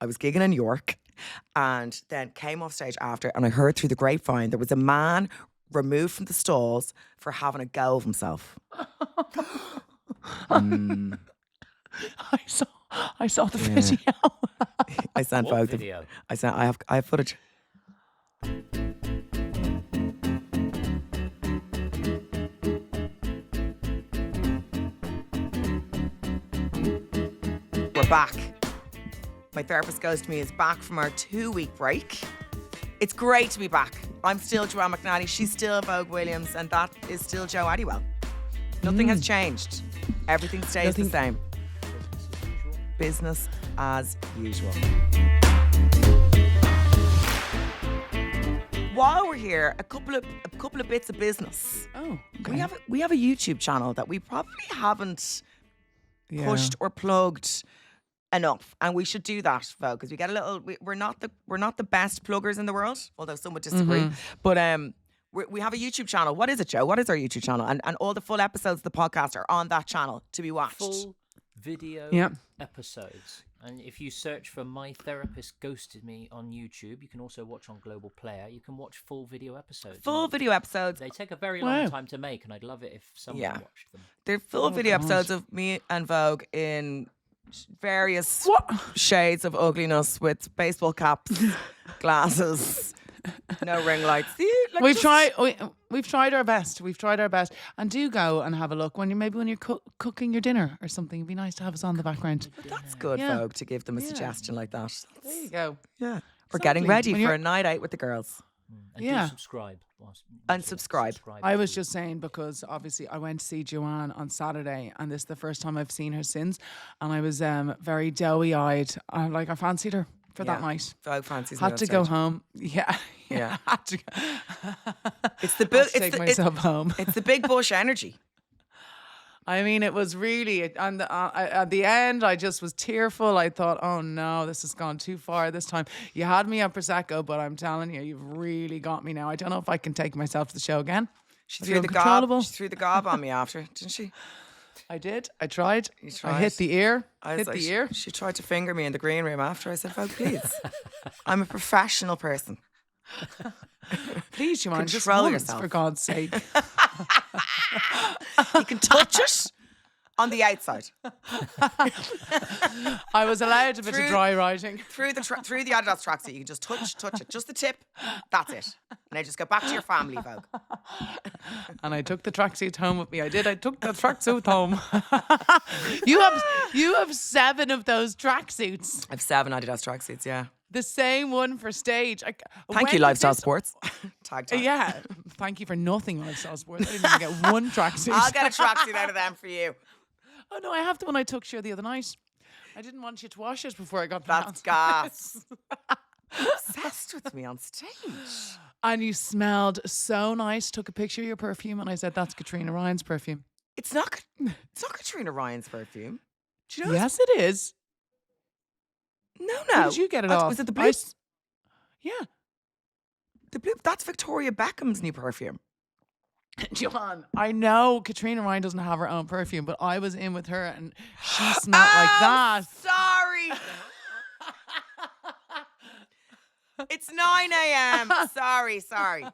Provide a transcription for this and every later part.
I was gigging in York and then came off stage after, and I heard through the grapevine there was a man removed from the stalls for having a go of himself. I saw the video. I sent What Vogue video? I have footage. We're back. My therapist goes to me is back from our 2-week break. It's great to be back. I'm still Joanne McNally. She's still Vogue Williams, and that is still Joe Addywell. Nothing has changed. Everything stays the same. Business as usual. While we're here, a couple of bits of business. Oh, okay. We have a YouTube channel that we probably haven't pushed or plugged enough, and we should do that, Vogue, because we get a little. We're not the best pluggers in the world, although some would disagree. But we have a YouTube channel. What is it, Joe? What is our YouTube channel? And all the full episodes of the podcast are on that channel to be watched. Full video episodes. And if you search for My Therapist Ghosted Me on YouTube, you can also watch on Global Player. You can watch full video episodes. Full video episodes. They take a very long time to make, and I'd love it if someone watched them. They're full video episodes of me and Vogue in various shades of ugliness with baseball caps, glasses, no ring lights. We've tried our best. And do go and have a look when you're cooking your dinner or something. It'd be nice to have us on the background. That's good, Vogue, to give them a suggestion like that. There you go. Yeah. We're getting ready for a night out with the girls. And do subscribe. And subscribe. I was just saying, because obviously I went to see Joanne on Saturday, and this is the first time I've seen her since, and I was very doughy-eyed. I fancied her for that night. Vogue fancies had to go home. Yeah. Had to go. It's the big. Take myself home. It's the big Bush energy. I mean, it was really, and at the end, I just was tearful. I thought, oh no, this has gone too far this time. You had me on Prosecco, but I'm telling you, you've really got me now. I don't know if I can take myself to the show again. She threw the gob on me after, didn't she? I did. I tried. You tried. I hit the ear. She tried to finger me in the green room after. I said, Vogue, please. I'm a professional person. Please, Joanne, just control once, yourself. for God's sake. You can touch it on the outside. I was allowed a bit of dry writing. Through the Adidas tracksuit, you can just touch it. Just the tip. That's it. And then just go back to your family, Vogue. And I took the tracksuit home with me. I did. I took the tracksuit home. You have 7 of those tracksuits. I have 7 Adidas tracksuits, yeah. The same one for stage. Thank you, Lifestyle Sports. Tag. Yeah. Thank you for nothing, Lifestyle Sports. I didn't even get one tracksuit. I'll get a tracksuit out of them for you. Oh, no, I have the one I took the other night. I didn't want you to wash it before I got That's gas. Obsessed with me on stage. And you smelled so nice. Took a picture of your perfume, and I said, that's Katrina Ryan's perfume. It's not Katrina Ryan's perfume. Do you know yes, it is. No. How did you get it off? Was it the blue? Yeah. The blue. That's Victoria Beckham's new perfume. Joanne, I know Katrina Ryan doesn't have her own perfume, but I was in with her and she smelled like that. Sorry. It's 9 a.m. Sorry.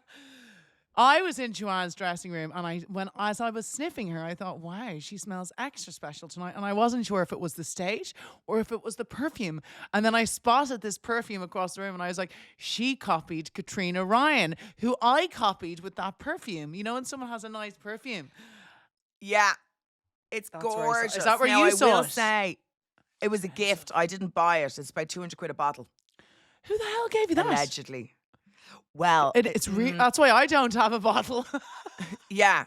I was in Joanne's dressing room, and as I was sniffing her, I thought, wow, she smells extra special tonight. And I wasn't sure if it was the stage or if it was the perfume. And then I spotted this perfume across the room, and I was like, she copied Katrina Ryan, who I copied with that perfume. You know, when someone has a nice perfume. Yeah, it's gorgeous. Is that where you saw it? I will say, it was a gift. I didn't buy it. It's about 200 quid a bottle. Who the hell gave you that? Allegedly. Well, it's that's why I don't have a bottle. Yeah.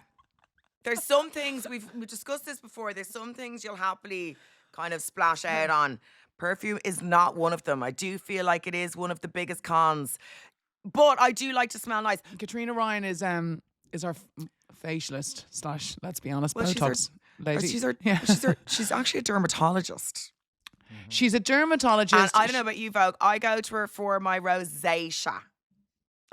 There's some things, we've discussed this before, there's some things you'll happily kind of splash out on. Perfume is not one of them. I do feel like it is one of the biggest cons. But I do like to smell nice. Katrina Ryan is our facialist / let's be honest, well, Botox lady. She's actually a dermatologist. She's a dermatologist. And I don't know about you, Vogue. I go to her for my rosacea.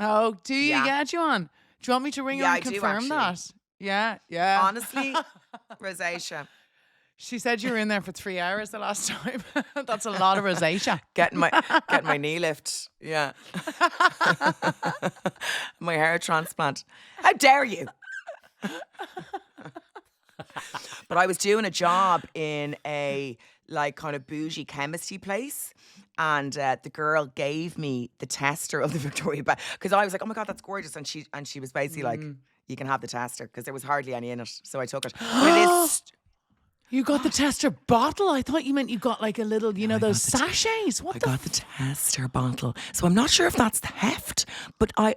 Oh, do you get you on? Do you want me to ring her and confirm that? Yeah. Honestly, rosacea. She said you were in there for 3 hours the last time. That's a lot of rosacea. Getting my knee lift. Yeah. My hair transplant. How dare you? But I was doing a job in a like kind of bougie chemistry place. And the girl gave me the tester of the Victoria bag because I was like, oh my God, that's gorgeous. And she was basically like, you can have the tester because there was hardly any in it. So I took it. But it is... You got the tester bottle? I thought you meant you got like a little, those sachets. I got the tester bottle. So I'm not sure if that's the heft, but I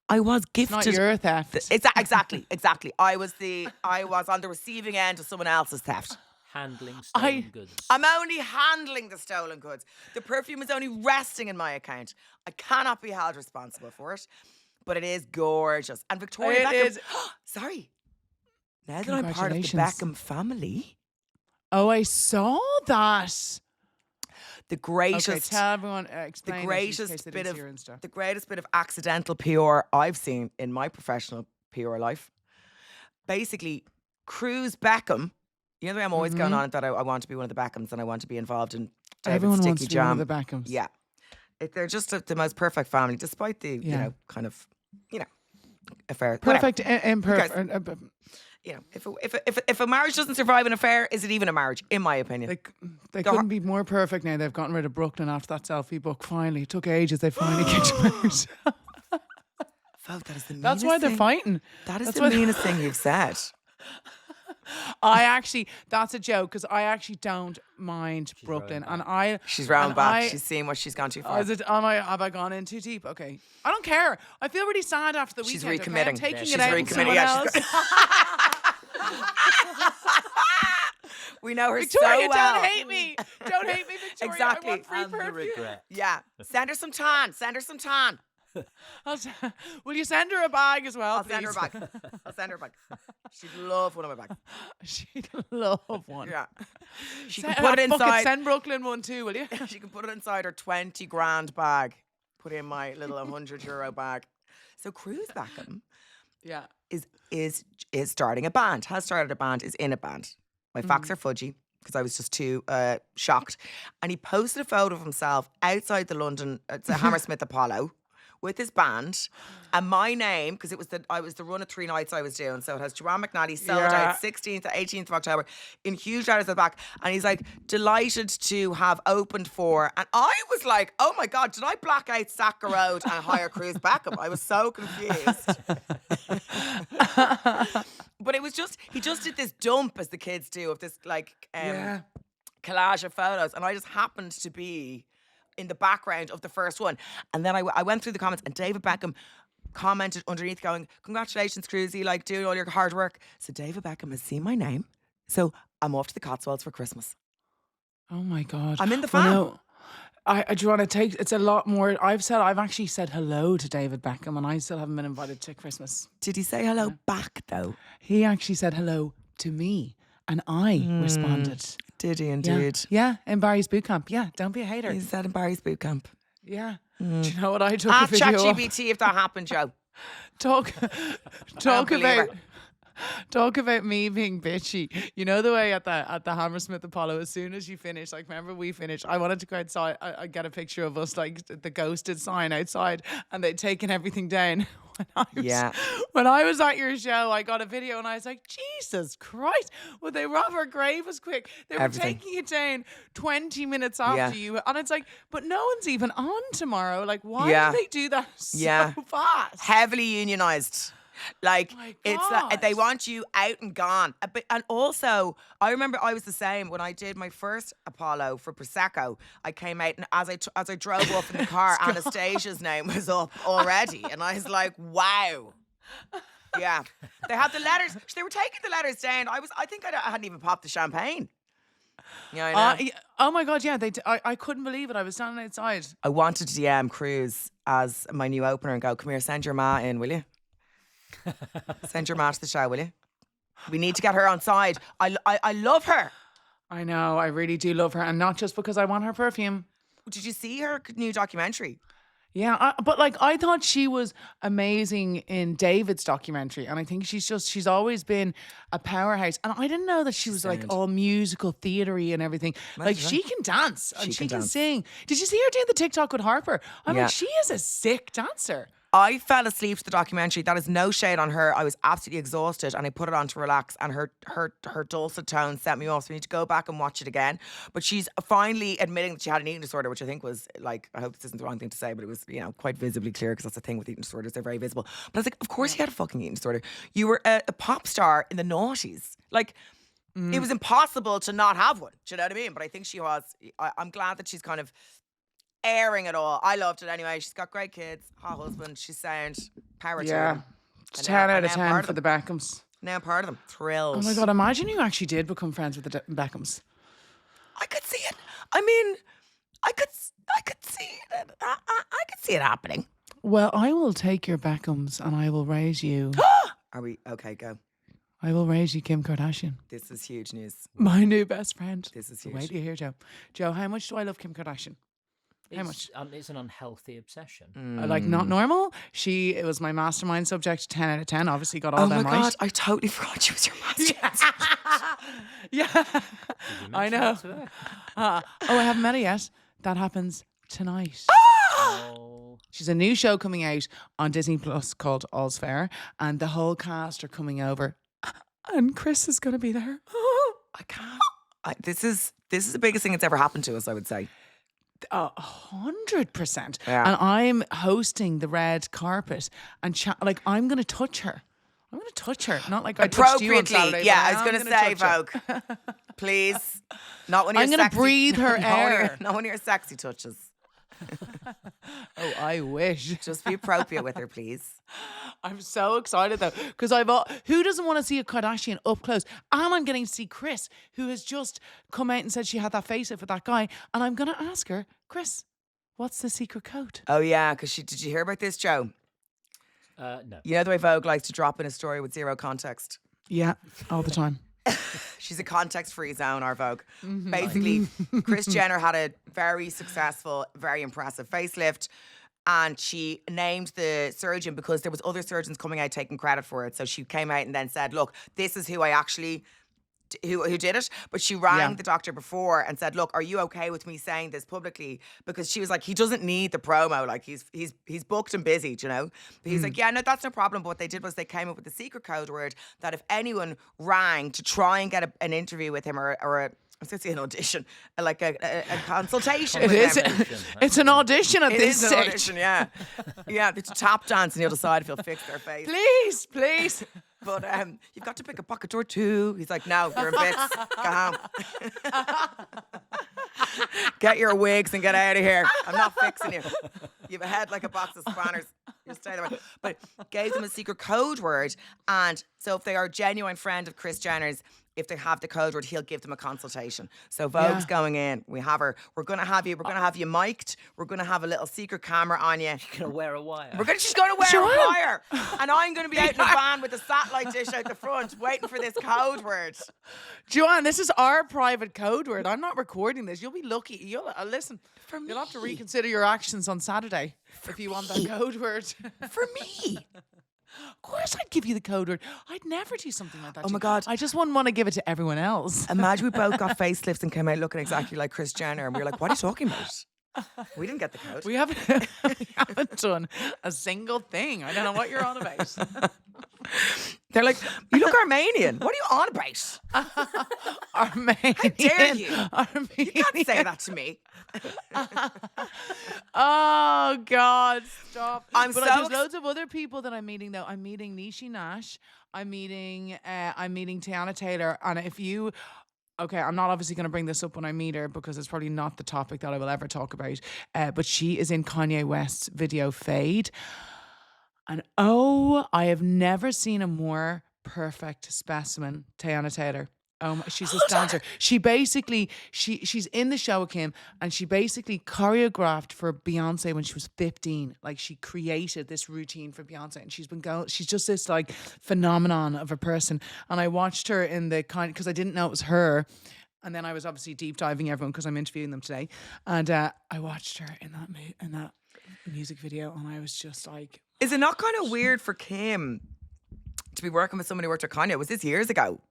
was gifted. Not your theft. Exactly. I was on the receiving end of someone else's theft. Handling stolen goods. I'm only handling the stolen goods. The perfume is only resting in my account. I cannot be held responsible for it, but it is gorgeous. And Victoria Beckham. Sorry. Now that I'm part of the Beckham family. Oh, I saw that. The greatest. Okay, tell everyone. Explain the greatest bit of accidental PR I've seen in my professional PR life. Basically, Cruise Beckham. You know the way I'm always going on that I want to be one of the Beckhams and I want to be involved in David Everyone Sticky wants to be Jam. one of the Beckhams. Yeah, they're just the most perfect family, despite the kind of affair. Perfect, imperfect. If a marriage doesn't survive an affair, is it even a marriage? In my opinion, they couldn't be more perfect now. They've gotten rid of Brooklyn after that selfie book. Finally, it took ages. They finally kicked him out. Folk, that is the meanest That's why they're fighting. That's the meanest thing you've said. That's a joke because I actually don't mind Brooklyn, and she's round back. She's seeing what she's gone too far. Have I gone in too deep? Okay, I don't care. I feel really sad after the she's weekend. Recommitting. Okay? I'm taking she's it out. Recommitting. Else. We know her Victoria, so well. don't hate me. Don't hate me, Victoria. Exactly. I want free perfume. The regret. Yeah. Send her some tan. Will you send her a bag as well, I'll please? send her a bag. She'd love one of my bags. She'd love one. Yeah. She can put it inside. Send Brooklyn one too, will you? She can put it inside her 20 grand bag. Put in my little €100 bag. So Cruise Beckham is starting a band, has started a band, is in a band. My facts are fudgy because I was just too shocked. And he posted a photo of himself outside the London, it's a Hammersmith Apollo, with his band and my name, because I was the run of 3 nights I was doing. So it has Joanne McNally sold out 16th to 18th of October in huge letters at the back. And he's like, delighted to have opened for. And I was like, oh my God, did I black out Sacker Road and hire Cruise Beckham? I was so confused. But it was he just did this dump, as the kids do, of this like collage of photos. And I just happened to be in the background of the first one. And then I went through the comments and David Beckham commented underneath going, congratulations, Cruisey, like doing all your hard work. So David Beckham has seen my name. So I'm off to the Cotswolds for Christmas. Oh my God. I'm in the fam. Well, no, do you want to take, it's a lot more. I've actually said hello to David Beckham and I still haven't been invited to Christmas. Did he say hello back though? He actually said hello to me and I responded. Did he indeed? Yeah, in Barry's boot camp. Yeah, don't be a hater. He said in Barry's boot camp. Yeah. Do you know what I took a video of? ChatGPT if that happened, Joe. Talk about me being bitchy. You know the way at the Hammersmith Apollo, as soon as you finish, like remember we finished, I wanted to go outside, I get a picture of us like the ghosted sign outside and they'd taken everything down. When I was at your show, I got a video and I was like, Jesus Christ, would they rob our grave as quick? They were taking it down 20 minutes after you. And it's like, but no one's even on tomorrow. Like, why do they do that so fast? Heavily unionized. Like, it's like they want you out and gone. And also, I remember I was the same when I did my first Apollo for Prosecco. I came out and as I drove off in the car, Anastasia's name was up already. And I was like, wow. Yeah. They had the letters. They were taking the letters down. I think I hadn't even popped the champagne. Yeah, I know. Oh my God, yeah. I couldn't believe it. I was standing outside. I wanted to DM Cruise as my new opener and go, come here, send your ma in, will you? Send your ma to the show, will you? We need to get her on side. I love her. I know, I really do love her. And not just because I want her perfume. Did you see her new documentary? Yeah, but like I thought she was amazing in David's documentary, and I think she's always been a powerhouse. And I didn't know that she was like all musical theatery and everything. Like she can dance and she can sing. Did you see her doing the TikTok with Harper? I'm like, she is a sick dancer. I fell asleep to the documentary. That is no shade on her. I was absolutely exhausted and I put it on to relax, and her dulcet tones set me off. So we need to go back and watch it again. But she's finally admitting that she had an eating disorder, which I think was like, I hope this isn't the wrong thing to say, but it was, quite visibly clear, because that's the thing with eating disorders. They're very visible. But I was like, of course you had a fucking eating disorder. You were a pop star in the noughties. Like, it was impossible to not have one. Do you know what I mean? But I think she was. I'm glad that she's kind of airing it all. I loved it anyway. She's got great kids, hot husband. She's sound. Power to her. 10 out of 10 for the Beckhams. Now I'm part of them. Thrilled. Oh my God, imagine you actually did become friends with the Beckhams. I could see it. I mean, I could see it. I could see it happening. Well, I will take your Beckhams and I will raise you. Are we? Okay, go. I will raise you Kim Kardashian. This is huge news. My new best friend. This is huge. Wait till you hear, Joe. Joe, how much do I love Kim Kardashian? How much? It's an unhealthy obsession. Like, not normal. It was my mastermind subject, 10 out of 10. Obviously got all them right. Oh my God, I totally forgot she was your mastermind subject. Yeah. I know. I haven't met her yet. That happens tonight. Oh. She's a new show coming out on Disney Plus called All's Fair, and the whole cast are coming over, and Chris is going to be there. I can't. This is the biggest thing that's ever happened to us, I would say. 100%. Yeah. And I'm hosting the red carpet and I'm going to touch her. I'm going to touch her. Not like I touched you on Saturday. Yeah, I was going to say, Vogue, please. Not when you're I'm going to breathe her air. Not when you're sexy touches. Oh, I wish. Just be appropriate with her, please. I'm so excited though, because who doesn't want to see a Kardashian up close? And I'm getting to see Chris, who has just come out and said she had that face-off with that guy, and I'm going to ask her, Chris, what's the secret code? Oh yeah, because did you hear about this, Joe? No. You know the way Vogue likes to drop in a story with zero context? Yeah, all the time. She's a context-free zone, our Vogue. Basically, Kris Jenner had a very successful, very impressive facelift, and she named the surgeon because there was other surgeons coming out taking credit for it. So she came out and then said, look, this is who I actually... Who did it, but she rang the doctor before and said, look, are you okay with me saying this publicly? Because she was like, he doesn't need the promo, like he's booked and busy, do you know? But he's like, yeah, no, that's no problem. But what they did was they came up with the secret code word that if anyone rang to try and get an interview with him or a I was going to say an audition, like a consultation. It is. It's an audition at this stage. It is an audition, yeah. Yeah, it's a tap dance and you'll decide if you'll fix their face. Please. But you've got to pick a pocket or two. He's like, no, you're in bits. Go home. Get your wigs and get out of here. I'm not fixing you. You have a head like a box of spanners. You stay there. But gave them a secret code word. And so if they are a genuine friend of Kris Jenner's, if they have the code word, he'll give them a consultation. So Vogue's going in. We have her. We're going to have you mic'd. We're going to have a little secret camera on you. She's going to wear a wire. She's going to wear a wire. And I'm going to be out in the van with a satellite dish out the front waiting for this code word. Joanne, this is our private code word. I'm not recording this. You'll be lucky. You'll listen. You'll have to reconsider your actions on Saturday if you want that code word. For me. Of course I'd give you the code word. I'd never do something like that. Oh my God. I just wouldn't want to give it to everyone else. Imagine we both got facelifts and came out looking exactly like Kris Jenner and we were like, what are you talking about? We didn't get the code. We haven't done a single thing. I don't know what you're on about. They're like, you look Armenian. What are you on about? Armenian. How dare you? Armenian. You can't say that to me. Oh God, stop. There's loads of other people that I'm meeting though. I'm meeting Nishi Nash. I'm meeting Tiana Taylor. And if you... Okay, I'm not obviously going to bring this up when I meet her because it's probably not the topic that I will ever talk about. But she is in Kanye West's video Fade. And I have never seen a more perfect specimen, Tiana Taylor. She's a dancer. She basically, she's in the show with Kim and she basically choreographed for Beyonce when she was 15. Like she created this routine for Beyonce and she's just this like phenomenon of a person. And I watched her in the because I didn't know it was her. And then I was obviously deep diving everyone because I'm interviewing them today. And I watched her in that music video, and I was just like, is it not kind of weird for Kim to be working with somebody who worked with Kanye? Was this years ago?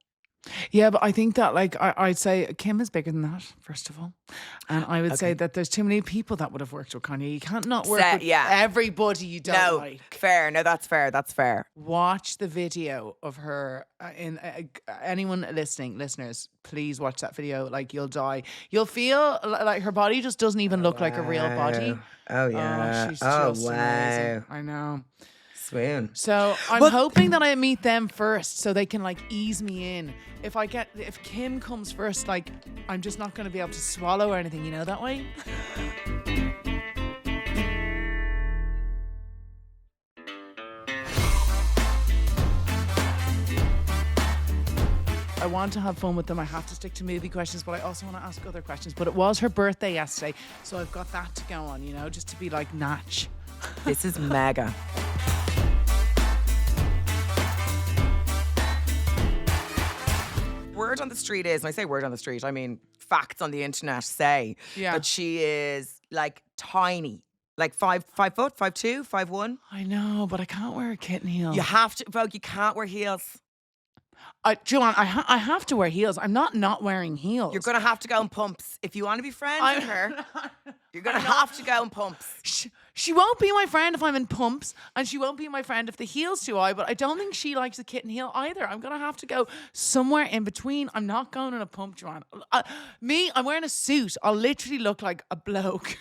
Yeah, but I think that I'd say Kim is bigger than that, first of all. And I would say that there's too many people that would have worked with Kanye. You can't not work with everybody you don't like. Fair. No, that's fair. That's fair. Watch the video of her. Anyone listeners, please watch that video. Like, you'll die. You'll feel like her body just doesn't even look like a real body. Oh, yeah. She's just amazing. I know. Swoon. So I'm hoping that I meet them first so they can like ease me in. If Kim comes first, like, I'm just not going to be able to swallow or anything, you know, that way. I want to have fun with them. I have to stick to movie questions, but I also want to ask other questions. But it was her birthday yesterday, so I've got that to go on, you know, just to be like Natch. This is mega. Word on the street is, and I say word on the street, I mean facts on the internet say that she is like tiny. Like 5 foot, 5'2", 5'1". I know, but I can't wear a kitten heel. You have to, Vogue, you can't wear heels. Joanne, I have to wear heels. I'm not wearing heels. You're going to have to go in pumps. If you want to be friends with her, you're going to have to go in pumps. She won't be my friend if I'm in pumps, and she won't be my friend if the heel's too high, but I don't think she likes a kitten heel either. I'm going to have to go somewhere in between. I'm not going in a pump, Joanne. I'm wearing a suit. I'll literally look like a bloke.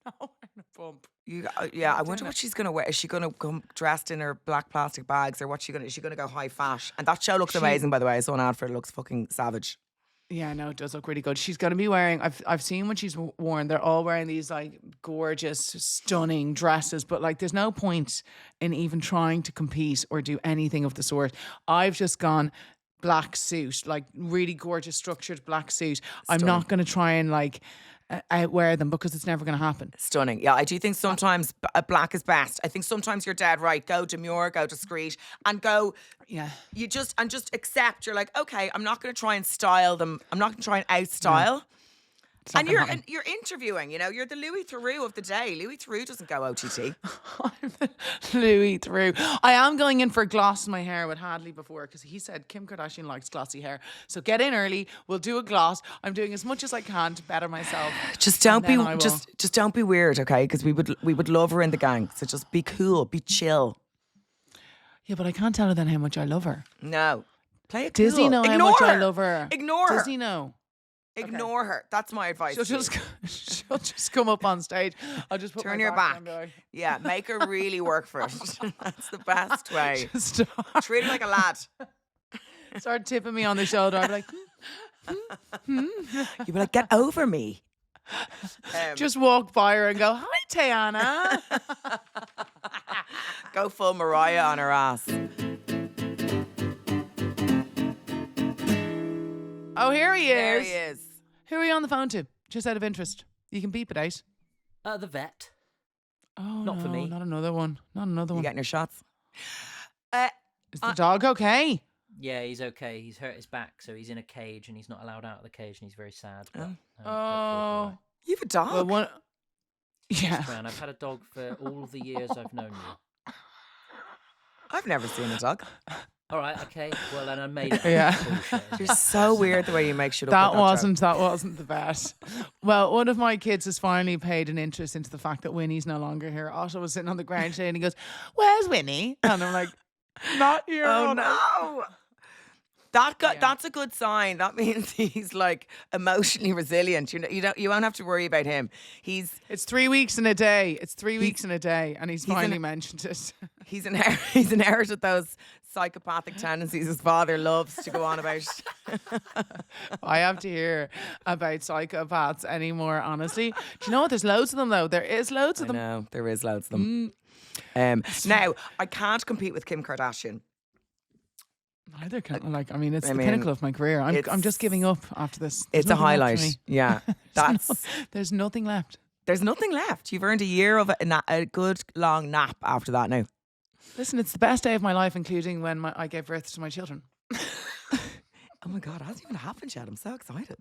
I'm not wearing a pump. I wonder what she's going to wear. Is she going to come dressed in her black plastic bags, or is she going to go high fat? And that show looks amazing, by the way. I saw an ad for it. It looks fucking savage. Yeah, no, it does look really good. She's going to be wearing, I've seen when she's worn, they're all wearing these like gorgeous, stunning dresses, but like there's no point in even trying to compete or do anything of the sort. I've just gone black suit, like really gorgeous structured black suit. I'm not going to try and like outwear them because it's never going to happen. Stunning. Yeah, I do think sometimes black is best. I think sometimes you're dead right. Go demure, go discreet, and go. Yeah. You just accept. You're like, okay, I'm not going to try and style them. I'm not going to try and out style. And you're interviewing, you know, you're the Louis Theroux of the day. Louis Theroux doesn't go OTT. I'm the Louis Theroux. I am going in for gloss in my hair with Hadley before because he said Kim Kardashian likes glossy hair. So get in early. We'll do a gloss. I'm doing as much as I can to better myself. Just don't be weird, okay? Because we would love her in the gang. So just be cool, be chill. Yeah, but I can't tell her then how much I love her. No, play it cool. Disney know how much I love her. Ignore her. Disney know. Ignore her. That's my advice. She'll just come up on stage. I'll just put turn my your back. Like, yeah, make her really work for it. That's the best way. Just treat her like a lad. Start tipping me on the shoulder. I'd be like, You'd be like, get over me. Just walk by her and go, hi, Tayana. Go full Mariah on her ass. Oh, here he is. There he is. Who are you on the phone to? Just out of interest. You can beep it out. The vet. Oh, not for me. Not another one. You getting your shots? Is the dog okay? Yeah, he's okay. He's hurt his back, so he's in a cage and he's not allowed out of the cage and he's very sad. But, you have a dog? Well, yeah. I've had a dog for all of the years I've known you. I've never seen a dog. All right, okay. Well, then I made it. Yeah. You're so weird the way you make shit up. That wasn't the best. Well, one of my kids has finally paid an interest into the fact that Winnie's no longer here. Otto was sitting on the ground today and he goes, "Where's Winnie?" And I'm like, "Not here." Oh no. That's a good sign. That means he's like emotionally resilient. You won't have to worry about him. It's 3 weeks in a day. It's 3 weeks in a day, and he's finally mentioned it. He's inherited those psychopathic tendencies his father loves to go on about. I have to hear about psychopaths anymore, honestly. Do you know what? There's loads of them, though. There is loads of them. I know, there is loads of them. Now, I can't compete with Kim Kardashian. Neither can it's the pinnacle of my career. I'm just giving up after this. It's a highlight. Yeah. There's nothing left. There's nothing left. You've earned a year of a good long nap after that now. Listen, it's the best day of my life, including when I gave birth to my children. Oh my God, it hasn't even happened yet. I'm so excited.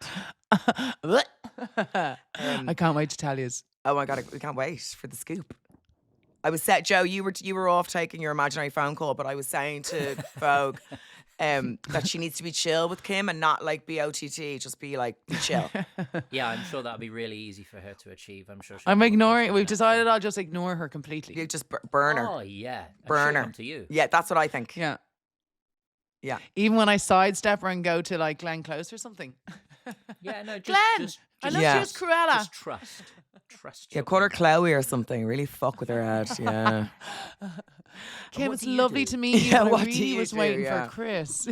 I can't wait to tell you. Oh my God, we can't wait for the scoop. I was Joe, you were off taking your imaginary phone call, but I was saying to Vogue that she needs to be chill with Kim and not like be OTT, just be like chill. Yeah, I'm sure that'll be really easy for her to achieve. I'm sure. I'm ignoring. We've decided I'll just ignore her completely. You just burn her. Oh yeah, Burn her. to you. Yeah, that's what I think. Yeah. Yeah. Even when I sidestep her and go to like Glenn Close or something. Yeah, no, Glenn! I know Yeah. she was Cruella. Just trust. Yeah, call her Chloe or something. Really fuck with her head. Yeah. Kim, what it's do you lovely do? to meet you. Yeah, but what I do really you was do? waiting Yeah. for Chris.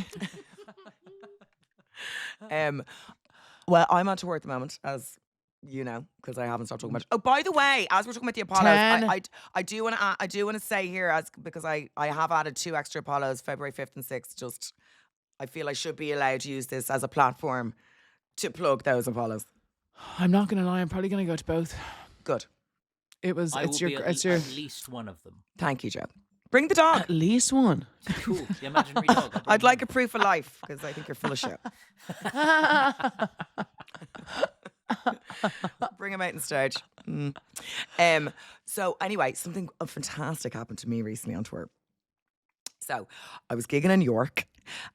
Well, I'm on tour at the moment, as you know, because I haven't stopped talking much. Oh, by the way, as we're talking about the Apollos, 10. I do want to say here, because I have added 2 extra Apollos, February 5th and 6th. Just I feel I should be allowed to use this as a platform to plug those Apollos. I'm not going to lie. I'm probably going to go to both. Good. It was. I It's will your. be It's your. at least one of them. Thank you, Joe. Bring the dog. At least one. Cool. The imaginary dog. I'd like a proof of life because I think you're full of shit. Bring him out on stage. So anyway, something fantastic happened to me recently on tour. So I was gigging in York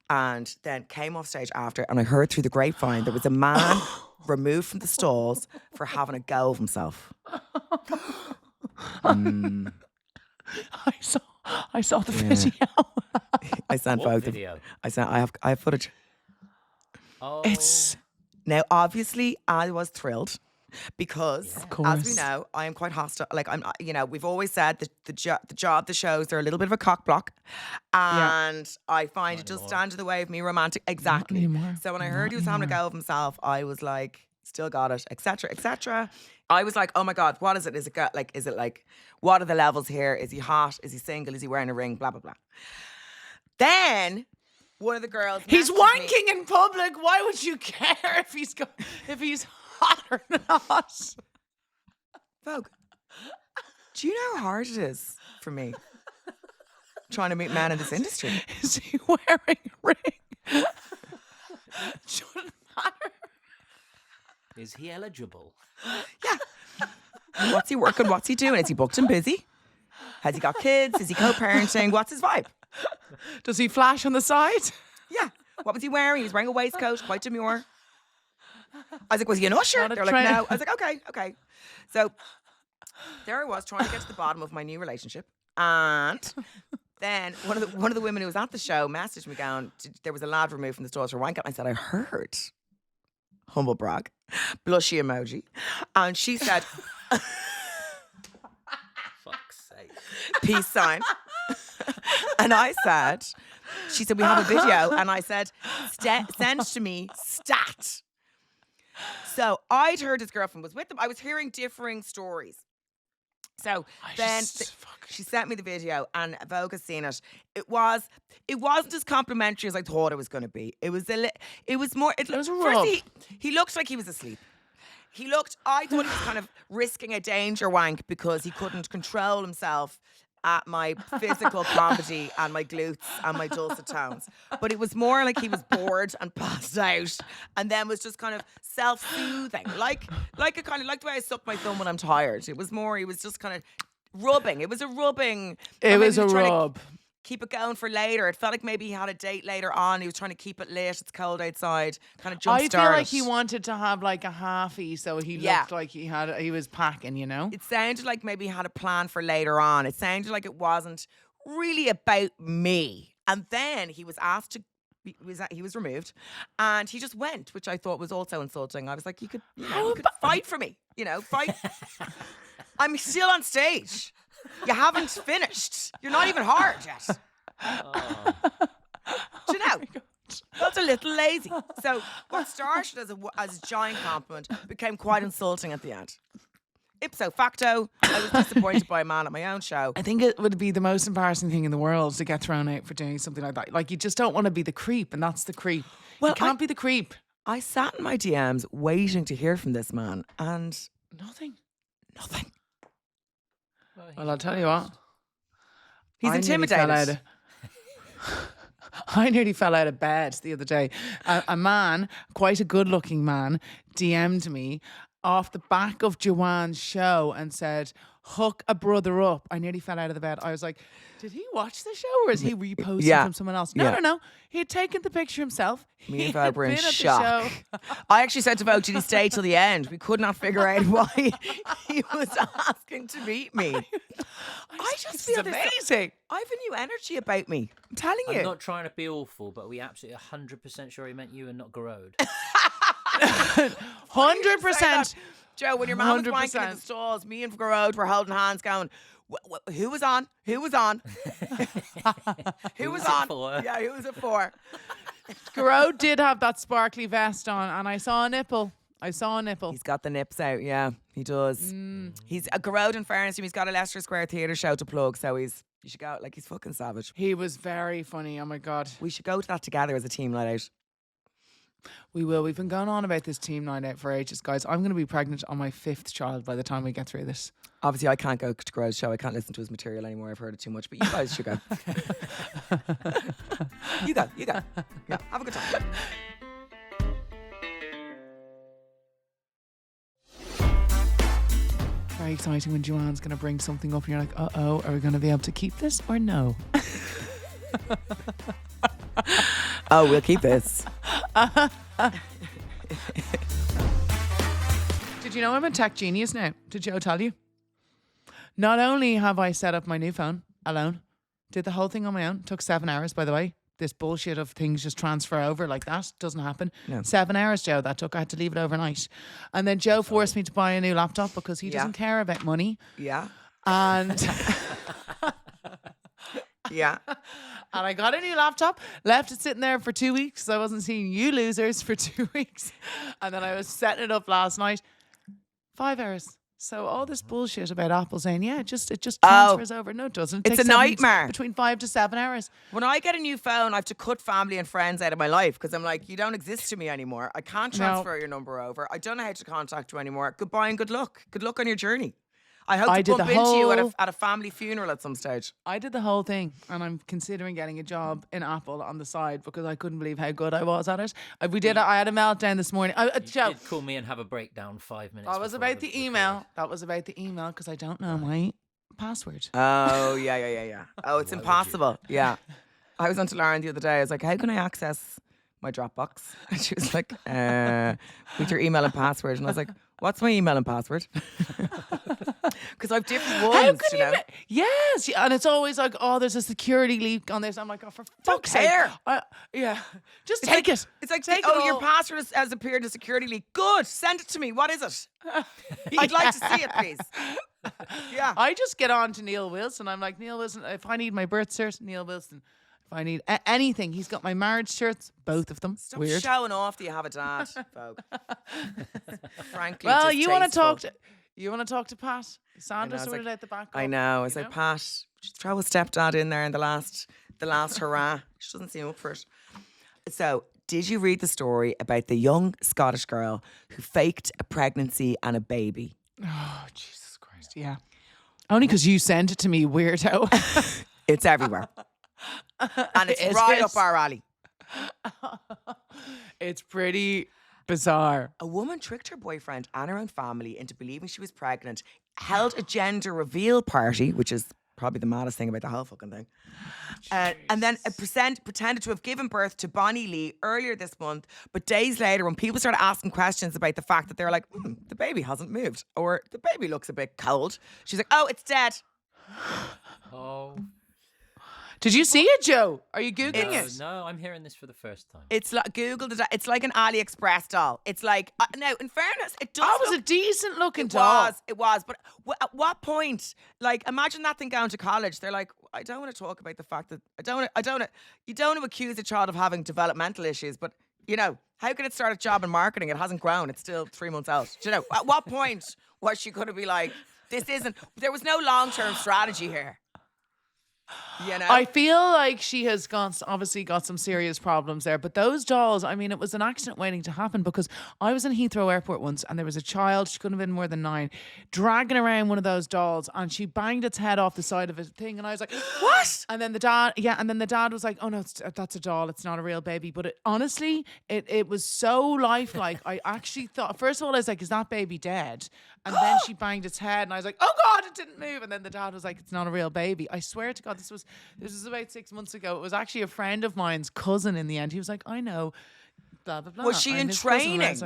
and then came off stage after, and I heard through the grapevine there was a man removed from the stalls for having a go of himself. I saw the video. I sent What Vogue video? I have footage. Oh, It's Now, obviously, I was thrilled because, as we course. know, I am quite hostile. Like, we've always said that the shows, they're a little bit of a cock block. And I find it just stands in the way of me romantic. Exactly. anymore. So when I heard he was having a go of himself, I was like, still got it, etc., etc. I was like, oh my God, what is it? Is it like, what are the levels here? Is he hot? Is he single? Is he wearing a ring? Blah, blah, blah. Then one of the girls He's messaged me. wanking in public. Why would you care if he's hot or not? Vogue, do you know how hard it is for me trying to meet men in this industry? Is he wearing a ring? Shouldn't matter. is he eligible? Yeah. What's he working? What's he doing? Is he booked and busy? Has he got kids? Is he co-parenting? What's his vibe? Does he flash on the side? Yeah. What was he wearing? He was wearing a waistcoat, quite demure. I was like, was he an usher? Not a They're like, train. no. I was like, okay. So there I was trying to get to the bottom of my new relationship. And then one of the women who was at the show messaged me going, there was a lad removed from the stalls for wanking. I said, I heard. Humble brag. Blushy emoji. And she said, Fuck's sake. peace sign. And I said, she said, we have a video. And I said, send to me stat. So I'd heard his girlfriend was with him. I was hearing differing stories. So then she sent me the video and Vogue has seen it. It wasn't as complimentary as I thought it was going to be. It was more. It was rough. He looked like he was asleep. I thought he was kind of risking a danger wank because he couldn't control himself at my physical comedy and my glutes and my dulcet tones. But it was more like he was bored and passed out and then was just kind of self-soothing. Like the way I suck my thumb when I'm tired. He was just kind of rubbing. It was a rubbing. It Or maybe was he a trying to rub. keep it going for later. It felt like maybe he had a date later on. He was trying to keep it lit. It's cold outside. Kind of jumpstart I feel like it. he wanted to have like a halfie, so he Yeah. looked like he was packing, you know? It sounded like maybe he had a plan for later on. It sounded like it wasn't really about me. And then he was asked to. He was removed, and he just went, which I thought was also insulting. I was like, you could fight for me, fight. I'm still on stage. You haven't finished. You're not even hard yet. Oh. Do you know? That's a little lazy. So what started as a giant compliment became quite insulting at the end. Ipso facto, I was disappointed by a man at my own show. I think it would be the most embarrassing thing in the world to get thrown out for doing something like that. Like, you just don't want to be the creep, and that's the creep. Well, you can't be the creep. I sat in my DMs waiting to hear from this man, and Nothing. Well, Well, I'll tell you what. he's I nearly fell intimidated. out of- I nearly fell out of bed the other day. A man, quite a good-looking man, DM'd me off the back of Joanne's show and said, "Hook a brother up." I nearly fell out of the bed. I was like, did he watch the show or is he reposting from someone else? No. He had taken the picture himself. Me and Vogue were in shock. I actually said to Vogue, did he stay till the end? We could not figure out why he was asking to meet me. I just feel amazing. I have a new energy about me. I'm telling you. I'm not trying to be awful, but are we absolutely 100% sure he meant you and not Garode? 100%. Joe, when your mum was wanking in the stalls, me and Garode were holding hands going, who was on? Who was on? Who was on? For? Yeah, who was it for? Garode did have that sparkly vest on and I saw a nipple. He's got the nips out, yeah, he does. He's a Garode, in fairness, he's got a Leicester Square Theatre show to plug, so you should go, like, he's fucking savage. He was very funny, oh my God. We should go to that together as a team night out. We will. We've been going on about this team night out for ages, guys. I'm going to be pregnant on my 5th child by the time we get through this. Obviously, I can't go to Grove's show. I can't listen to his material anymore. I've heard it too much. But you guys should go. You go. Yeah, have a good time. Very exciting when Joanne's going to bring something up and you're like, uh-oh, are we going to be able to keep this or no? Oh, we'll keep this. Did you know I'm a tech genius now? Did Joe tell you? Not only have I set up my new phone alone, did the whole thing on my own. Took 7 hours, by the way. This bullshit of things just transfer over like that doesn't happen. No. 7 hours, Joe, that took. I had to leave it overnight. And then Joe forced me to buy a new laptop because he doesn't care about money. Yeah. And... Yeah. And I got a new laptop, left it sitting there for 2 weeks. So I wasn't seeing you losers for 2 weeks. And then I was setting it up last night. 5 hours. So all this bullshit about Apple saying, it just transfers over. No, it doesn't. It it's a nightmare. Between 5 to 7 hours. When I get a new phone, I have to cut family and friends out of my life because I'm like, you don't exist to me anymore. I can't transfer your number over. I don't know how to contact you anymore. Goodbye and good luck. Good luck on your journey. I hope to bump into you at a family funeral at some stage. I did the whole thing, and I'm considering getting a job in Apple on the side because I couldn't believe how good I was at it. I had a meltdown this morning. You did call me and have a breakdown 5 minutes. That was about the email. That was about the email because I don't know my password. Oh, yeah. Oh, it's impossible. Yeah. I was on to Lauren the other day. I was like, how can I access my Dropbox? And she was like, with your email and password. And I was like, what's my email and password? Because I've different ones. How can you know? Yes, and it's always like, there's a security leak on this. I'm like, for fuck's sake. Just take it. It's like, your password has appeared as a security leak. Good, send it to me. What is it? I'd like to see it, please. Yeah. I just get on to Neil Wilson. I'm like, Neil Wilson, if I need my birth cert, Neil Wilson. If I need anything, he's got my marriage shirts, both of them. Stop showing off that you have a dad, Vogue. Frankly, well, you want to talk to Pat? Sandra sorted out the back. I know. I was like, Pat, throw a stepdad in there in the last hurrah. She doesn't seem up for it. So, did you read the story about the young Scottish girl who faked a pregnancy and a baby? Oh, Jesus Christ! Yeah. Only because you sent it to me, weirdo. It's everywhere. And it's right up our alley. It's pretty bizarre. A woman tricked her boyfriend and her own family into believing she was pregnant, held a gender reveal party, which is probably the maddest thing about the whole fucking thing, and then pretended to have given birth to Bonnie Lee earlier this month. But days later, when people started asking questions about the fact that they're like, the baby hasn't moved, or the baby looks a bit cold, she's like, oh, it's dead. Oh. Did you see it, Joe? Are you Googling it? No, I'm hearing this for the first time. It's like Google. It's like an AliExpress doll. It's like now, in fairness, it does. That was a decent looking doll. It was. But at what point? Like, imagine that thing going to college. They're like, I don't want to talk about the fact that you don't want to accuse a child of having developmental issues, but you know, how can it start a job in marketing? It hasn't grown. It's still 3 months out. Do you know, at what point was she going to be like, this isn't? There was no long-term strategy here. You know? I feel like she has obviously got some serious problems there. But those dolls, I mean, it was an accident waiting to happen because I was in Heathrow Airport once and there was a child, she couldn't have been more than 9, dragging around one of those dolls and she banged its head off the side of a thing. And I was like, what? And then the dad was like, oh no, that's a doll. It's not a real baby. But honestly, it was so lifelike. I actually thought, first of all, I was like, is that baby dead? And then she banged its head and I was like, oh God, it didn't move. And then the dad was like, it's not a real baby. I swear to God, this was about 6 months ago. It was actually a friend of mine's cousin in the end. He was like, I know, blah, blah, blah. Was she in training?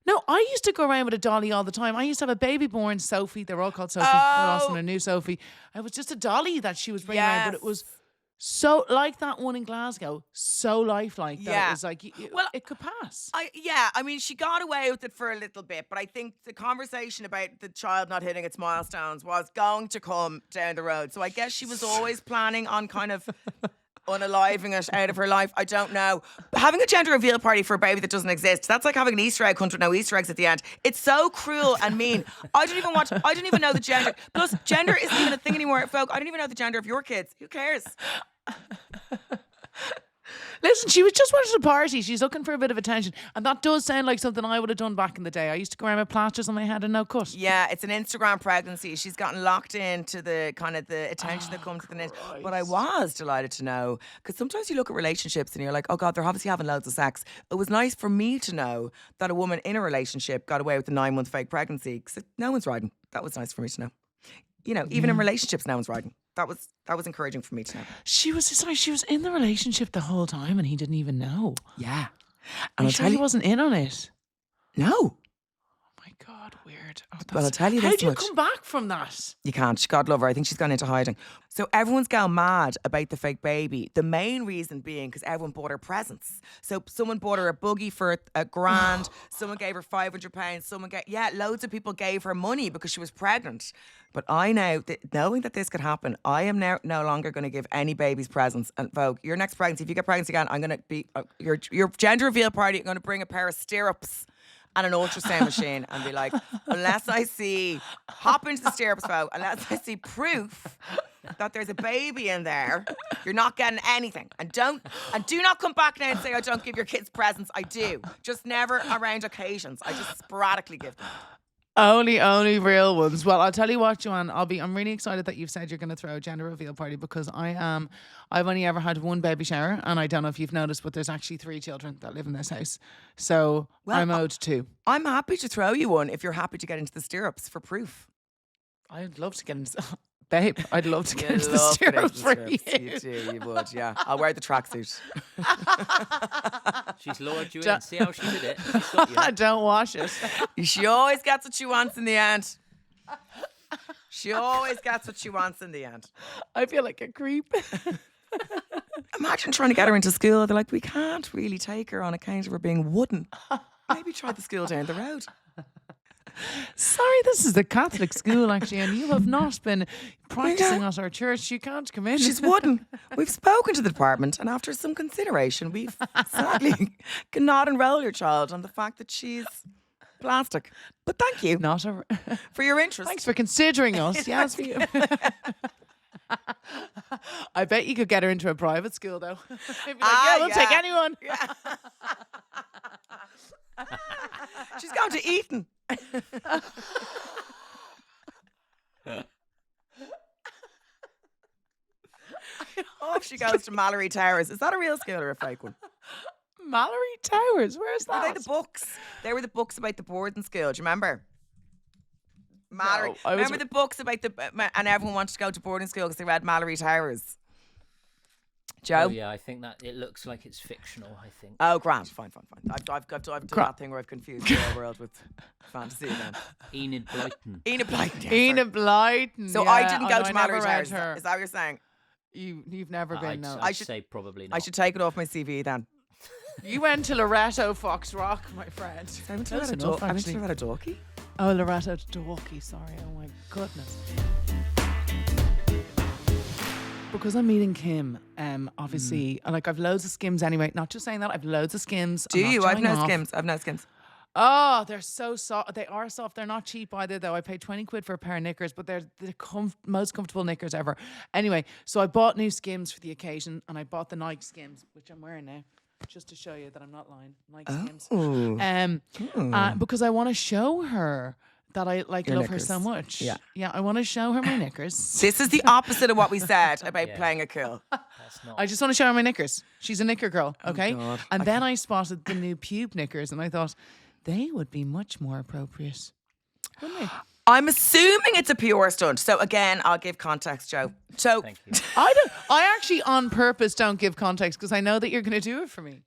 No, I used to go around with a dolly all the time. I used to have a baby born Sophie. They were all called Sophie. I lost one, a new Sophie. It was just a dolly that she was bringing around, but it was so like that one in Glasgow, so lifelike that it was like, it could pass. I mean, she got away with it for a little bit, but I think the conversation about the child not hitting its milestones was going to come down the road. So I guess she was always planning on kind of unaliving it out of her life. I don't know. Having a gender reveal party for a baby that doesn't exist, that's like having an Easter egg hunt with no Easter eggs at the end. It's so cruel and mean. I don't even know the gender. Plus, gender isn't even a thing anymore, folk. I don't even know the gender of your kids. Who cares? Listen, she was just wanted a party. She's looking for a bit of attention. And that does sound like something I would have done back in the day. I used to go around with plasters on my head and no cut. Yeah, it's an Instagram pregnancy. She's gotten locked into the kind of the attention that comes with it. But I was delighted to know, because sometimes you look at relationships and you're like, oh God, they're obviously having loads of sex. It was nice for me to know that a woman in a relationship got away with a 9-month fake pregnancy, because no one's riding. That was nice for me to know. You know, even in relationships, no one's riding. That was encouraging for me to know. She was in the relationship the whole time and he didn't even know. Yeah. And I'll tell you, he wasn't in on it. No. Oh my God, weird. Well, I'll tell you this much. How do you much. come back from that? You can't. God love her. I think she's gone into hiding. So everyone's gone mad about the fake baby. The main reason being because everyone bought her presents. So someone bought her a buggy for $1,000. Someone gave her £500. Loads of people gave her money because she was pregnant. But I now, knowing that this could happen, I am now no longer going to give any babies presents. And Vogue, your next pregnancy, if you get pregnant again, I'm going to be your gender reveal party. I'm going to bring a pair of stirrups and an ultrasound machine and be like, hop into the stirrups, Vogue, unless I see proof that there's a baby in there, you're not getting anything. And do not come back now and say I don't give your kids presents. I do, just never around occasions. I just sporadically give them. Only real ones. Well, I'll tell you what, Joanne, I'm really excited that you've said you're going to throw a gender reveal party, because I've only ever had one baby shower, and I don't know if you've noticed, but there's actually 3 children that live in this house. So I'm owed 2. I'm happy to throw you one if you're happy to get into the stirrups for proof. I'd love to get into babe, I'd love to get into the stirrups for you. You do, you would, yeah. I'll wear the tracksuit. She's Laura Joanne. See how she did it? She's got you. Don't wash it. She always gets what she wants in the end. She always gets what she wants in the end. I feel like a creep. Imagine trying to get her into school. They're like, we can't really take her on account of her being wooden. Maybe try the school down the road. Sorry, this is the Catholic school, actually, and you have not been practicing at our church. You can't come in. She's wooden. We've spoken to the department, and after some consideration, we've sadly cannot enroll your child on the fact that she's plastic. But thank you for your interest. Thanks for considering us. Yes, for you. I bet you could get her into a private school, though. They'd be like, we'll take anyone. Yeah. She's going to Eton. If she goes to Mallory Towers. Is that a real school or a fake one? Mallory Towers? Where's that? Are they the books? They were the books about the boarding school. Do you remember? Mallory. No, remember the books about and everyone wanted to go to boarding school because they read Mallory Towers. Joe? Oh yeah, I think that it looks like it's fictional, I think. Oh, grand. Fine. I've done that thing where I've confused the real world with fantasy again. Enid Blyton. Enid Blyton. Yeah, Enid Blyton. So I didn't go to Mallory Towers. Is that what you're saying? You've never been, no. I should say probably not. I should take it off my CV then. You went to Loretto Fox Rock, my friend. I went to Loretto Dorky. Oh, Loretto Dorky, sorry. Oh my goodness. Because I'm meeting Kim, obviously, like I've loads of skims anyway. Not just saying that, I've loads of skims. Do you? I've no skims. Oh, they're so soft. They are soft. They're not cheap either, though. I paid 20 quid for a pair of knickers, but they're the most comfortable knickers ever. Anyway, so I bought new Skims for the occasion, and I bought the Nike Skims, which I'm wearing now, just to show you that I'm not lying. Nike Skims. Because I want to show her that I love knickers. her so much. Yeah. Yeah, I want to show her my knickers. This is the opposite of what we said about playing it cool. That's not. I just want to show her my knickers. She's a knicker girl, okay? God. And then I spotted the new pube knickers, and I thought they would be much more appropriate, wouldn't they? I'm assuming it's a PR stunt. So again, I'll give context, Joe. So Thank you. I actually on purpose don't give context because I know that you're going to do it for me.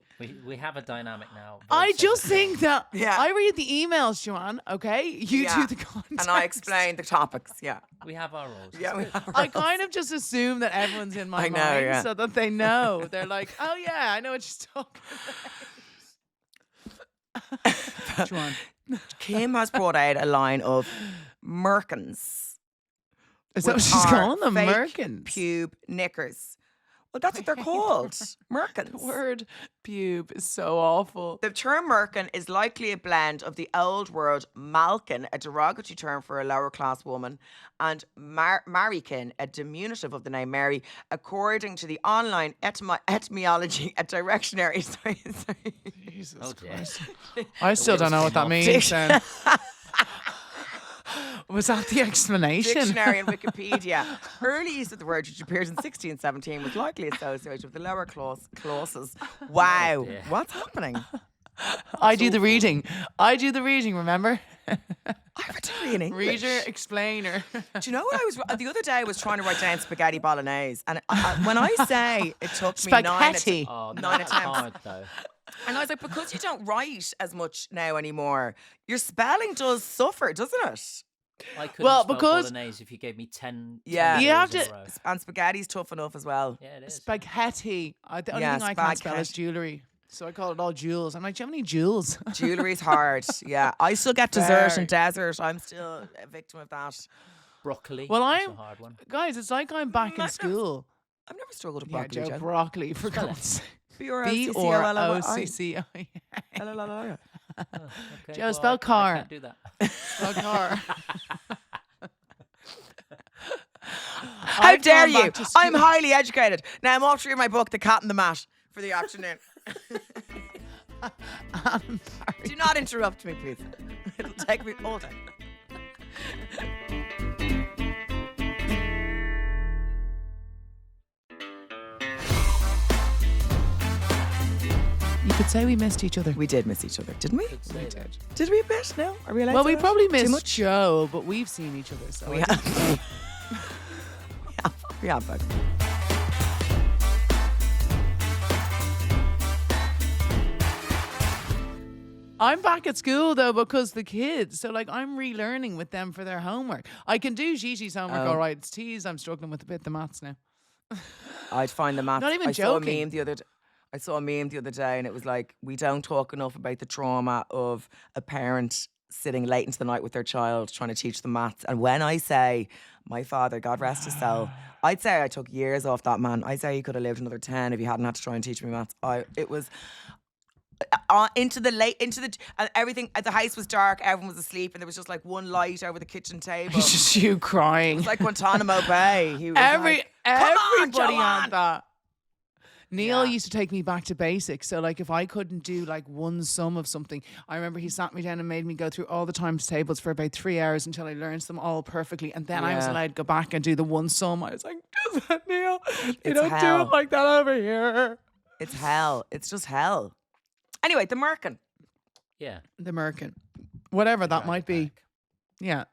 We have a dynamic now. I just think that Yeah. I read the emails, Joanne, okay? You do the context. and I explain the topics. Yeah. we have our roles. Yeah, we It's good. have I kind of just assume that everyone's in my I know, mind yeah. so that they know. They're like, oh yeah, I know what she's talking about. Joanne. Kim has brought out a line of merkins. Is that what which she's are calling them? fake Merkins. Pube knickers. Well, that's what they're called. Merkins. The word pube is so awful. The term merkin is likely a blend of the old word malkin, a derogatory term for a lower class woman, and marikin, a diminutive of the name Mary, according to the online etymology, a directionary. Sorry. Jesus Oh, dear. Christ. I still don't know what that means then. Was that the explanation? Dictionary and Wikipedia. Early use of the word, which appears in 1617, was likely associated with the lower clauses. Wow, dear. what's happening? I do the reading. I do the reading, remember? I read it in English. Reader, explainer. Do you know what I was the other day? I was trying to write down spaghetti bolognese, and when I say it took me Spaghetti. Oh, nine that's attempts. hard though. And I was like, because you don't write as much now anymore, your spelling does suffer, doesn't it? I couldn't Well, spell because- bolognese if you gave me 10. Yeah. 10 You have zeros to- in a row. And spaghetti's tough enough as well. Yeah, it is. Spaghetti. The only Yeah, thing I can't spell is spaghetti. jewellery. So I call it all jewels. I'm like, do you have any jewels? Jewellery's hard. Yeah, I still get dessert Very. and desert. I'm still a victim of that. Broccoli. Well, that's I'm- a hard one. Guys, it's like I'm back in No. school. I've never struggled with Yeah, broccoli. Joe, Joe. broccoli, for Spell it. God's sake. B-R-O-C-C-O-L-O-I. B-R-O-C-C-I. Okay, Joe, spell I car. can't do that. Spell car. How I've dare gone back you? to school. I'm highly educated. Now I'm off to read my book, The Cat in the Mat, for the afternoon. Do not interrupt me, please. It'll take me all day. You could say we missed each other. We did miss each other, didn't we? Could say that. Did we miss? No? Are we allowed Well, to we say probably that? Too missed much? Joe, but we've seen each other. So We I have. We have, but I'm back at school though because the kids. So like I'm relearning with them for their homework. I can do Gigi's homework Oh. all right. It's T's. I'm struggling with a bit the maths now. I'd find the maths. Not even I saw a joking. meme the other I saw a meme the other day, and it was like, we don't talk enough about the trauma of a parent sitting late into the night with their child trying to teach them maths. And when I say my father, God rest his soul, I'd say I took years off that man. I say he could have lived another 10 if he hadn't had to try and teach me maths. It was and everything. The house was dark, everyone was asleep, and there was just like one light over the kitchen table. It's just you crying. It's like Guantanamo Bay. He was like, "Come on, Everybody Joanne." had that. Neil Yeah. used to take me back to basics. So like if I couldn't do like one sum of something, I remember he sat me down and made me go through all the times tables for about 3 hours until I learned them all perfectly. And then I was Yeah. allowed to go back and do the one sum. I was like, does that, Neil? You It's don't do hell. it like that over here. It's hell. It's just hell. Anyway, the Merkin. Yeah. The Merkin. Whatever that Drag might it be. back. Yeah.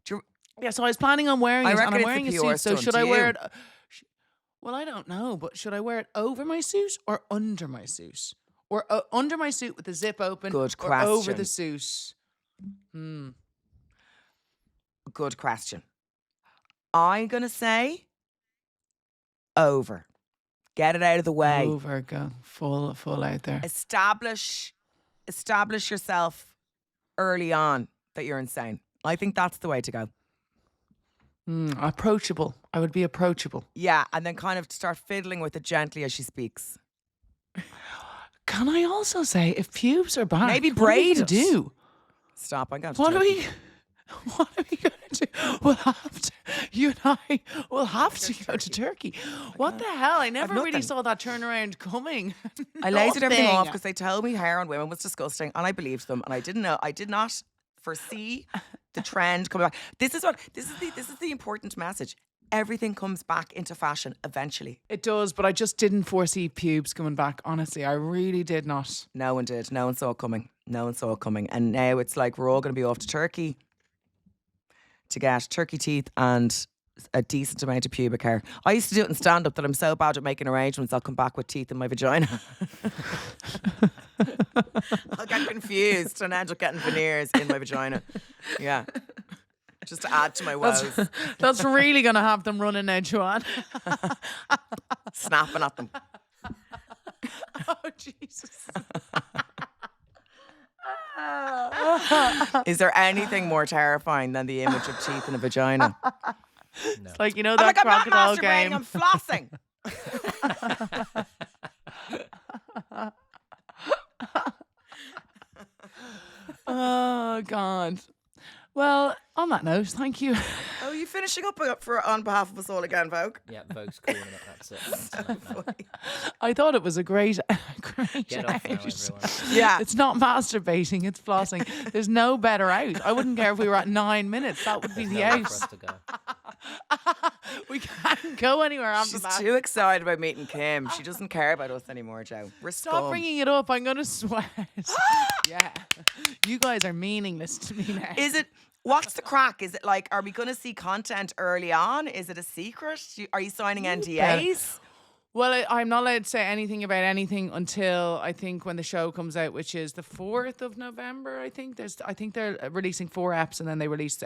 Do you- Yeah, so I was planning on wearing I it, reckon and I'm it's wearing the a PR suit. So stunt, should do I wear you? it? Well, I don't know, but should I wear it over my suit or under my suit, or under my suit with the zip open, Good or over question. the suit? Good question. I'm going to say over. Get it out of the way. Over, go full out there. Establish yourself early on that you're insane. I think that's the way to go. Approachable. I would be approachable. Yeah, and then kind of start fiddling with it gently as she speaks. can I also say, if pubes are back, Maybe what are we braid gonna it. do? Stop. I'm going to What are Turkey. we going to do? We'll have to, you and I will have to go to Turkey. What the hell? I never really nothing. saw that turnaround coming. I lasered everything off Nothing. because they told me hair on women was disgusting, and I believed them, and I did not foresee the trend coming back. This is the important message. Everything comes back into fashion eventually. It does, but I just didn't foresee pubes coming back. Honestly, I really did not. No one did. No one saw it coming. No one saw it coming. And now it's like we're all going to be off to Turkey to get turkey teeth and a decent amount of pubic hair. I used to do it in stand-up that I'm so bad at making arrangements I'll come back with teeth in my vagina. I'll get confused and end up getting veneers in my vagina. Yeah. Just to add to my woes. That's really going to have them running now, Joanne. Snapping at them. Oh, Jesus. Is there anything more terrifying than the image of teeth in a vagina? It's like, you know, I'm that like, I'm not crocodile masturbating, game. I'm flossing. Oh, God. Well, on that note, thank you. Oh, you finishing up on behalf of us all again, Vogue? Yeah, Vogue's calling it. That's it. I thought it was a great Get off now, out. everyone. Yeah. It's not masturbating, it's flossing. There's no better out. I wouldn't care if we were at 9 minutes. That would be the Nowhere out. for us to go. We can't go anywhere after She's that. too excited about meeting Kim. She doesn't care about us anymore, Joe. We're Stop scum. bringing it up. I'm going to sweat. Yeah. You guys are meaningless to me now. Is it? What's the crack? Is it like, are we going to see content early on? Is it a secret? Are you signing NDAs? Well, I'm not allowed to say anything about anything until I think when the show comes out, which is the 4th of November. I think they're releasing 4 eps and then they release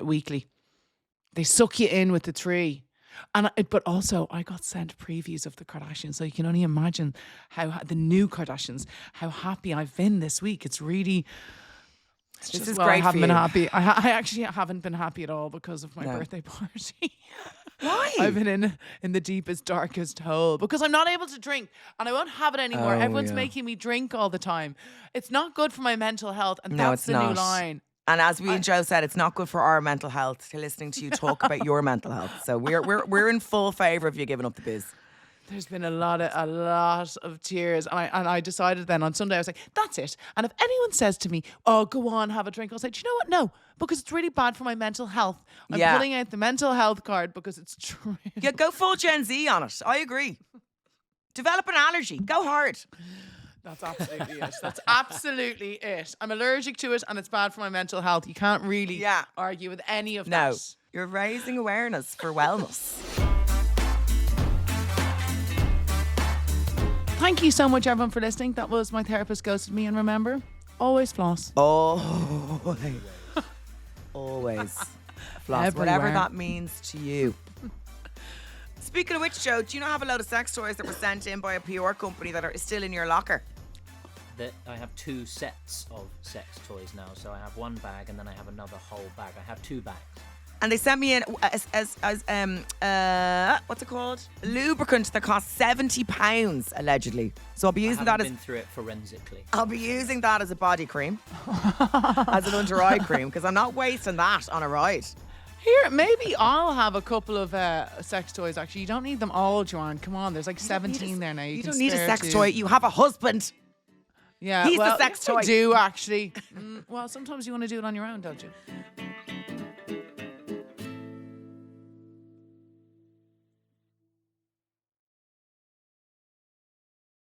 weekly. They suck you in with the 3. But also, I got sent previews of the Kardashians, so you can only imagine how the new Kardashians, how happy I've been this week. It's really. This is I great haven't for been you. happy. I actually haven't been happy at all because of my birthday party. Why? I've been in the deepest, darkest hole because I'm not able to drink and I won't have it anymore. Oh, Everyone's yeah. making me drink all the time. It's not good for my mental health, and No, that's it's the not. new line. And as we and Joe said, it's not good for our mental health to listening to you talk about your mental health. So we're in full favour of you giving up the biz. There's been a lot of tears, and I decided then on Sunday I was like, that's it. And if anyone says to me, "Oh, go on, have a drink," I'll say, "Do you know what? No, because it's really bad for my mental health. I'm Yeah. pulling out the mental health card because it's true." Yeah, go full Gen Z on it. I agree. Develop an allergy. Go hard. That's absolutely it. That's absolutely it. I'm allergic to it, and it's bad for my mental health. You can't really argue with any of No, that. you're raising awareness for wellness. Thank you so much, everyone, for listening. That was My Therapist Ghosted Me. And remember, always floss. Always. Always. Floss. Whatever Everywhere. that means to you. Speaking of which, Joe, do you not have a load of sex toys that were sent in by a PR company that are still in your locker? I have 2 sets of sex toys now. So I have one bag and then I have another whole bag. I have 2 bags. And they sent me in as what's it called? Lubricant that costs £70 allegedly. So I'll be using that I've as been through it forensically. I'll be using that as a body cream, as an under eye cream, because I'm not wasting that on a ride. Here, maybe I'll have a couple of sex toys, actually. You don't need them all, Joanne. Come on, there's like 17 there now. You can don't need a spare sex 2. toy. You have a husband. Yeah, He's the well, sex I toy. do, actually. Well, sometimes you want to do it on your own, don't you?